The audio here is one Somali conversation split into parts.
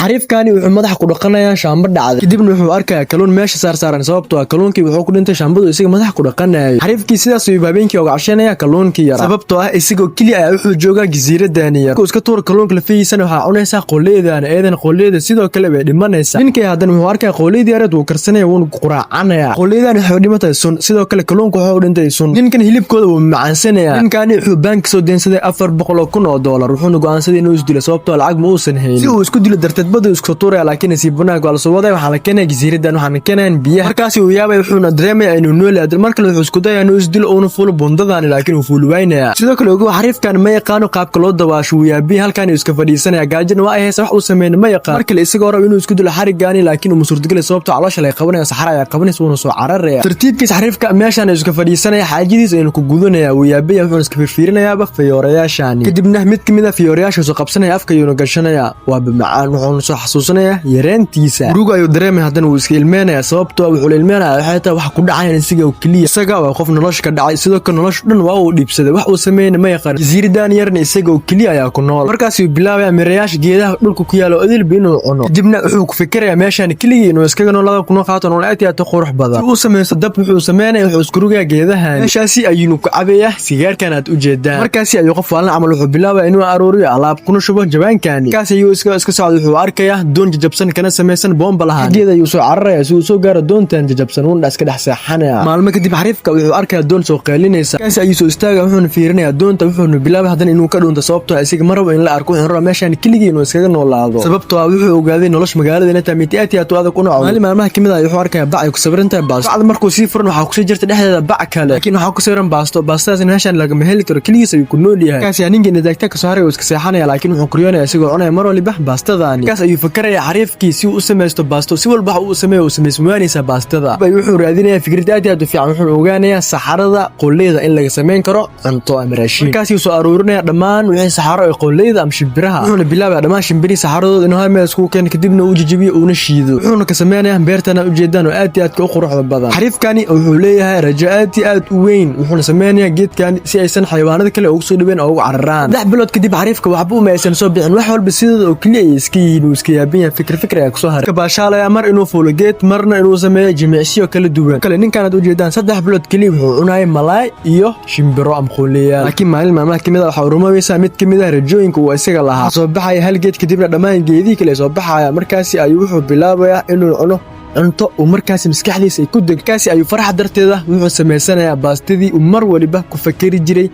xariifkani wuxuu madaxa ku dhaqanayaa shaamba dhacday kadibna wuxuu arkayaa kalluun meesha saaran sababtoo ah kalluunkii wuxuu ku dhintay shaambadu isaga madaxa ku dhaqanayay xariifkii sidaas uu habeenkii uga cashanaya kalluunkii yara sababtoo ah isagoo kaliya ah wuxuu joogaa jasiiradani yar iska tuur kalluunka lafiisana waxa cunaysa qoleedana eedan qoleeda sidoo kale way dhimanaysaa ninkii hadan wuxuu arkaa qoleedii yareed uu karsanaya wuxuu quraacanaya qoleedani waxay dhimatay sun sidoo kale kalluunka wuxuu dhintay sun ninkan hilibkooda wuu macaansanaya ninkani wuxuu bank soo deensaday $400,000 wuxuuna go'aansaday inuu isdilo sababtoo lacag ma uusan haynin si uu isku dilo darteed badu isku tuuraya laakiin si banaanka wala soo waday waxa la keenay jasiiradan waxaan keenayn biyaha markaasi uu yaabay wuxuuna dareemay inuu nool yahay markale wuxuu isku dayaa inuu isdilo oo fuul bundadani laakiin uu fuul waynaya sidoo kale ugu xariifkan ma yaqaan qaabka loo dawaasho uu yaabay halkan iska fadhiisanaya gaajin waa ay haysa wax uu sameeyay ma yaqaan markale isagoo rabo inuu isku dilo xarigaani laakiin uu suurtagal sababtoo caloosha lay qabanaya saxara ay qabanayso uu soo cararaya tartiibkiisa xariifka meeshan iska fadhiisanaya xaajadiisa inuu ku gudanaya uu yaabay wuxuu iska fiirinayaa fiyoreyaashani kadibna mid kamid ah fiyoreyaasha soo qabsanaya afka iyo gashanaya waa bimacaan wuxuu soo xasuusanaya yareentiisa ruuga ayuu dareemay hadan uu iska ilmeenaya sababtoo wuxuu ilmeenaya waxa taa wax ku dhacay isaga oo kaliya isaga waa qof nolosha ka dhacay sidoo kale nolosha dhan waa uu dhibsaday wax uu sameeyay ma yaqaan jasiiradan yarna isaga oo kaliya ayaa ku nool markaas uu bilaabay mirayaasha geedaha dhulka ku yaalo adil inuu cuno kadibna wuxuu ku fikirayaa meeshan kaliya inuu iskaga noolaado ku qaato nolol aad iyo qurux badan uu sameeyo dab wuxuu sameeyay wuxuu isku rugaa geedaha meeshaasi ayuu ku cabeeyaa sigaarkan aad u jeedaan markaas ayuu qof walna amal wuxuu bilaabay inuu arooriyo alaab kuna shubo jabaankani kaas ayuu iska socdo wuxuu arkayaa doon jabsan kana sameeysan bomba lahaan geeda ayuu soo cararaya si uu soo gaaro doontan jabsan uu iska dhex seexanaya maalmo kadib xariifka wuxuu arkayaa doon soo qeylinaysa kaas ayuu soo istaagaa wuxuu fiirinayaa doonta wuxuu bilaabay hadan inuu ka dhunto sababtoo ah isaga marabo in la arko wuxuu rabaa meeshan kaliya inuu iskaga noolaado sababtoo ah wuxuu ogaaday nolosh magaalada inay tahay mid aad iyo aad u nooc maalmaha kamid ah wuxuu arkayaa bac ay ku sawirantahay bacda markuu sii furan waxa ku sii jirta dhexdeeda bac kale laakiin waxa ku sawiran baastaas in meeshan laga heli karo kaliya ay ku nool yahay kaas yaa ninka nadaagta ka soo haray iska seexanaya laakiin wuxuu qoriyoonaya isagoo cunaya mar waliba baastadani kaas ayuu fakaraya xariifkii si uu sameesto baasto si walba uu sameeyo sameysmaanaysa baastada wuxuu raadinaya fikrad aad iyo aad u fiican wuxuu ogaanayaa saxarada qoleeda in laga sameyn karo cunto ama raashin kaas uu soo aroorinaya dhamaan wixii saxaro ee qoleeda ama shimbiraha wuxuu bilaabay dhamaan shimbiri saxaradooda inuu hal meel isku keen kadibna uu jijibiyo oo shiido wuxuu ka sameeyaa beertana u jeedaan oo aad iyo aad u quruxda badan xariifkani wuxuu leeyahay rajo aad u weyn wuxuu sameeyaa geedkan si aysan xayawaanada kale ugu soo dhibeen oo ugu cararaan bilood kadib xariifka waxba uma aysan soo bixin wax walba sidoo oo kaliya iska yihiin uu iska yaabin fikir ay ku soo haray ka baashaalaya mar inuu fuulo geed marna inuu sameeyo jimicsiyo kala duwan kale ninkan aad u jeedaan 3 bilood kaliya wuxuu cunay malaay iyo shimbiro am qoleeya laakiin maalmaha kamid ah waxa uu rumaysaa mid kamid ah rajooyinka uu isaga lahaa soo baxay hal geed kadibna dhamaan geedii kale soo baxaya markaasi ayuu wuxuu bilaabayaa inuu cuno cunto uu markaas maskaxdiisa ay ku degkaasi ayuu farax darteeda wuxuu sameysanayaa baastidii uu mar waliba ku fakari jiray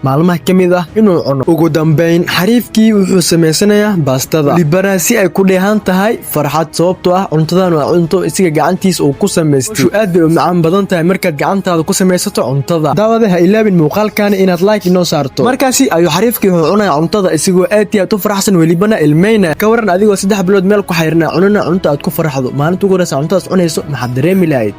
maalmaha kamid ah inuu cuno ugu dambeyn xariifkii wuxuu sameysanayaa baastada libaraasi ay ku dheehan tahay farxad sababtoo ah cuntadan waa cunto isiga gacantiisa uu ku sameystay aad bay u macaan badan tahay markaad gacantaada ku sameysato cuntada daawada ha ilaabin muuqaalkan inaad like inoo saarto markaasi ayuu xariifkii wuxuu cunayaa cuntada isigoo aad iyo aad u faraxsan walibana ilmeyna ka waran adigoo 3 bilood meel ku xayrna cunana cunto aad ku faraxdo maalinta cuntaas cunayso maxad dareemi lahayd